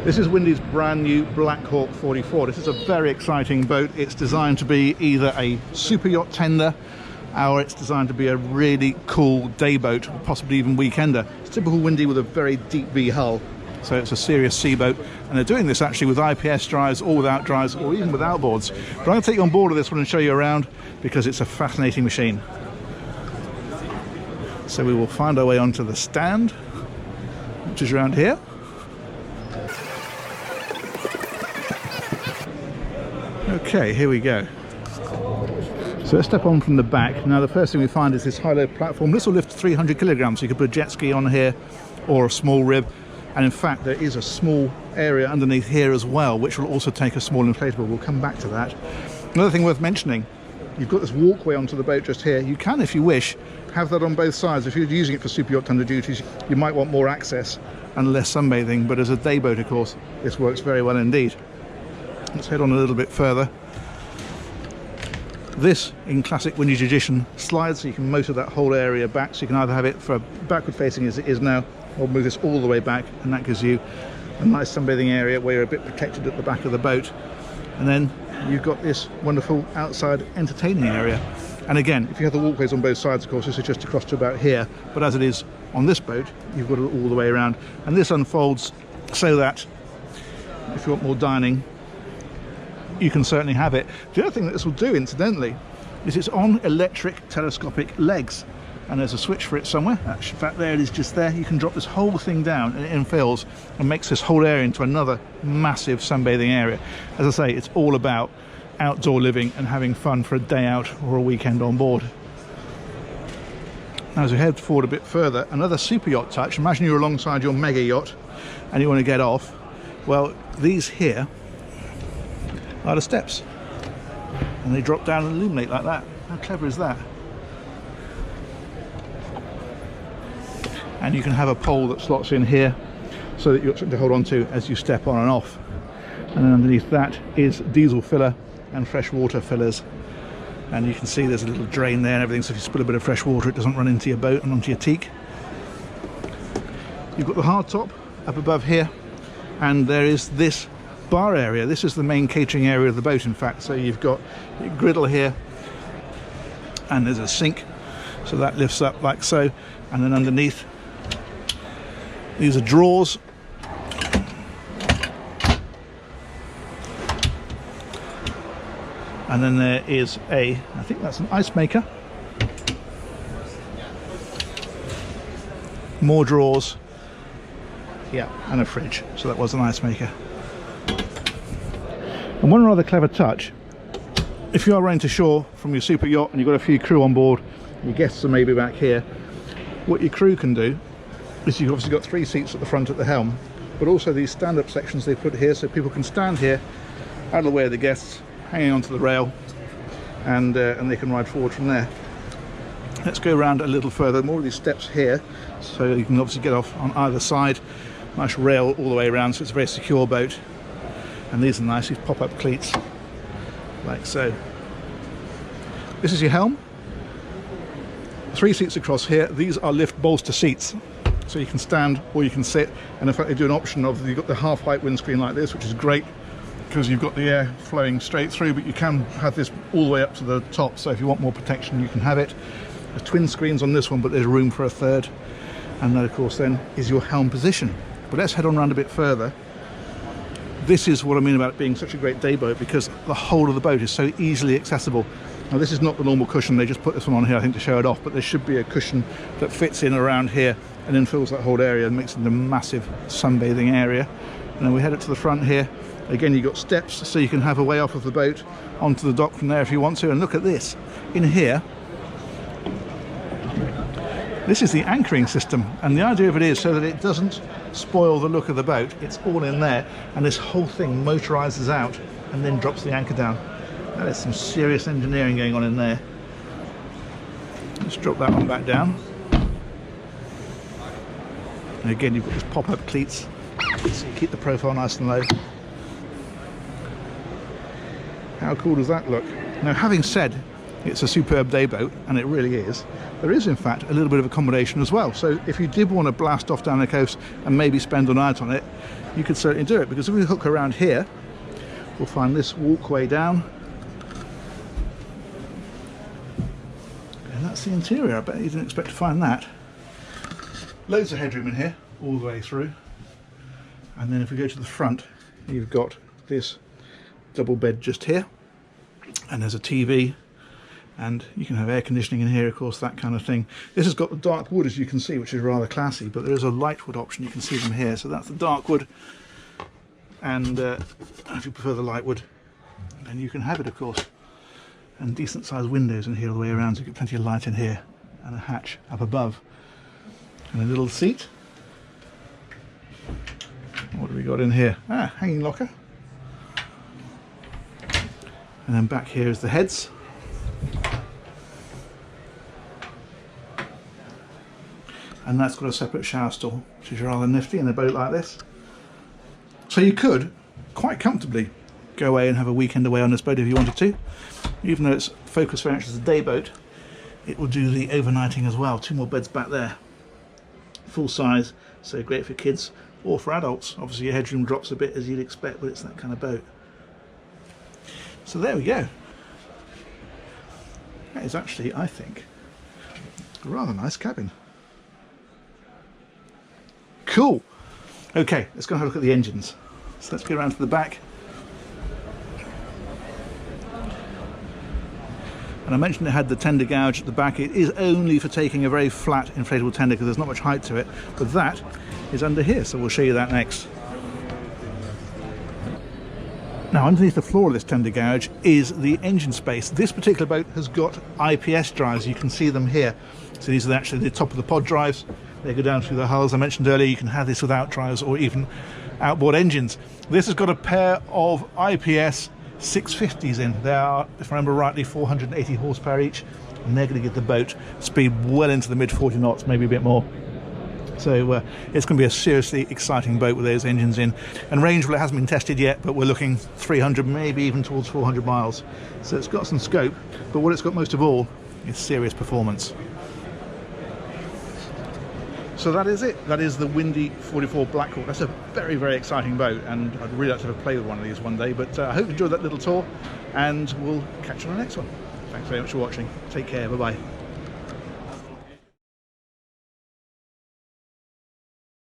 This is Windy's brand new Blackhawk 44. This is a very exciting boat. It's designed to be either a super yacht tender or it's designed to be a really cool day boat, possibly even weekender. It's typical Windy with a very deep V hull, so it's a serious sea boat, and they're doing this actually with IPS drives or without drives or even with outboards. But I'm going to take you on board of this one and show you around because it's a fascinating machine. So we will find our way onto the stand, which is around here. Okay, here we go. So let's step on from the back. Now the first thing we find is this high-low platform. This will lift 300 kilograms, so you could put a jet ski on here or a small rib. And in fact, there is a small area underneath here as well, which will also take a small inflatable. We'll come back to that. Another thing worth mentioning, you've got this walkway onto the boat just here. You can, if you wish, have that on both sides. If you're using it for super yacht tender duties, you might want more access and less sunbathing, but as a day boat, of course, this works very well indeed. Let's head on a little bit further. This, in classic Windy tradition, slides so you can motor that whole area back, so you can either have it for backward facing as it is now, or move this all the way back, and that gives you a nice sunbathing area where you're a bit protected at the back of the boat. And then you've got this wonderful outside entertaining area. And again, if you have the walkways on both sides, of course, this is just across to about here, but as it is on this boat, you've got it all the way around. And this unfolds so that if you want more dining, you can certainly have it. The other thing that this will do, incidentally, is it's on electric telescopic legs, and there's a switch for it somewhere. Actually, in fact, there it is, just there. You can drop this whole thing down and it infills and makes this whole area into another massive sunbathing area. As I say, it's all about outdoor living and having fun for a day out or a weekend on board. Now, as we head forward a bit further, another super yacht touch. Imagine you're alongside your mega yacht and you want to get off. Well, these here are the steps, and they drop down and illuminate like that. How clever is that? And you can have a pole that slots in here so that you're something to hold on to as you step on and off. And then underneath that is diesel filler and fresh water fillers, and you can see there's a little drain there and everything, so if you spill a bit of fresh water it doesn't run into your boat and onto your teak. You've got the hard top up above here, and there is this bar area. This is the main catering area of the boat, in fact. So you've got your griddle here, and there's a sink, so that lifts up like so, and then underneath these are drawers, and then there is I think that's an ice maker, more drawers, yeah, and a fridge. So that was an ice maker. And one rather clever touch, if you are rowing to shore from your super yacht and you've got a few crew on board, your guests are maybe back here, what your crew can do is you've obviously got 3 seats at the front at the helm, but also these stand-up sections they put here, so people can stand here out of the way of the guests, hanging onto the rail, and they can ride forward from there. Let's go around a little further. More of these steps here, so you can obviously get off on either side. Nice rail all the way around, so it's a very secure boat. And these are nice, these pop-up cleats, like so. This is your helm. 3 seats across here. These are lift bolster seats, so you can stand or you can sit. And in fact, they do an option of, you've got the half-height windscreen like this, which is great because you've got the air flowing straight through, but you can have this all the way up to the top, so if you want more protection, you can have it. There's twin screens on this one, but there's room for a third. And that, of course, then is your helm position. But let's head on around a bit further. This is what I mean about it being such a great day boat, because the whole of the boat is so easily accessible. Now, this is not the normal cushion, they just put this one on here, I think, to show it off, but there should be a cushion that fits in around here and then fills that whole area and makes it a massive sunbathing area. And then we head up to the front here. Again, you've got steps, so you can have a way off of the boat onto the dock from there if you want to. And look at this. In here, this is the anchoring system, and the idea of it is so that it doesn't spoil the look of the boat. It's all in there, and this whole thing motorizes out and then drops the anchor down. That is some serious engineering going on in there. Let's drop that one back down. And again, you've got this pop-up cleats, so you keep the profile nice and low. How cool does that look? Now, having said it's a superb day boat, and it really is. There is in fact a little bit of accommodation as well, so if you did want to blast off down the coast and maybe spend a night on it, you could certainly do it, because if we hook around here, we'll find this walkway down, and that's the interior. I bet you didn't expect to find that. Loads of headroom in here all the way through, and then if we go to the front, you've got this double bed just here, and there's a TV, and you can have air conditioning in here, of course, that kind of thing. This has got the dark wood, as you can see, which is rather classy, but there is a light wood option. You can see them here, so that's the dark wood, and if you prefer the light wood, then you can have it, of course. And decent sized windows in here all the way around, so you get plenty of light in here, and a hatch up above, and a little seat. What have we got in here? Hanging locker. And then back here is the heads. And that's got a separate shower stall, which is rather nifty in a boat like this. So you could quite comfortably go away and have a weekend away on this boat if you wanted to. Even though it's focused very much as a day boat, it will do the overnighting as well. 2 more beds back there. Full size, so great for kids or for adults. Obviously your headroom drops a bit, as you'd expect, but it's that kind of boat. So there we go. That is actually, I think, a rather nice cabin. Cool. Okay, let's go and have a look at the engines. So let's get around to the back. And I mentioned it had the tender gouge at the back. It is only for taking a very flat inflatable tender, because there's not much height to it, but that is under here, so we'll show you that next. Now, underneath the floor of this tender gouge is the engine space. This particular boat has got IPS drives. You can see them here. So these are actually the top of the pod drives. They go down through the hulls. I mentioned earlier you can have this without drives or even outboard engines. This has got a pair of IPS 650s in. They are, if I remember rightly, 480 horsepower each, and they're going to give the boat speed well into the mid 40 knots, maybe a bit more. So it's going to be a seriously exciting boat with those engines in. And range, well, it hasn't been tested yet, but we're looking 300, maybe even towards 400 miles. So it's got some scope, but what it's got most of all is serious performance. So that is it. That is the Windy 44 Blackhawk. That's a very, very exciting boat, and I'd really like to have a play with one of these one day. But I hope you enjoyed that little tour, and we'll catch you on the next one. Thanks very much for watching. Take care. Bye-bye.